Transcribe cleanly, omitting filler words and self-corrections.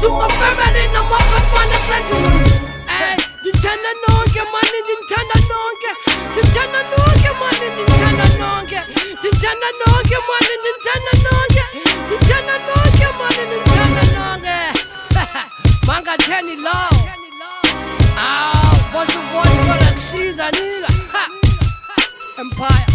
to my family no more fuck wanna second. Hey, Jintana nonke mani Jintana nonke. Jintana nonke mani Jintana nonke. Jintana nonke mani Jintana nonke. Jintana nonke mani Jintana nonke. Manga teni law. Voice production nigga. Empire.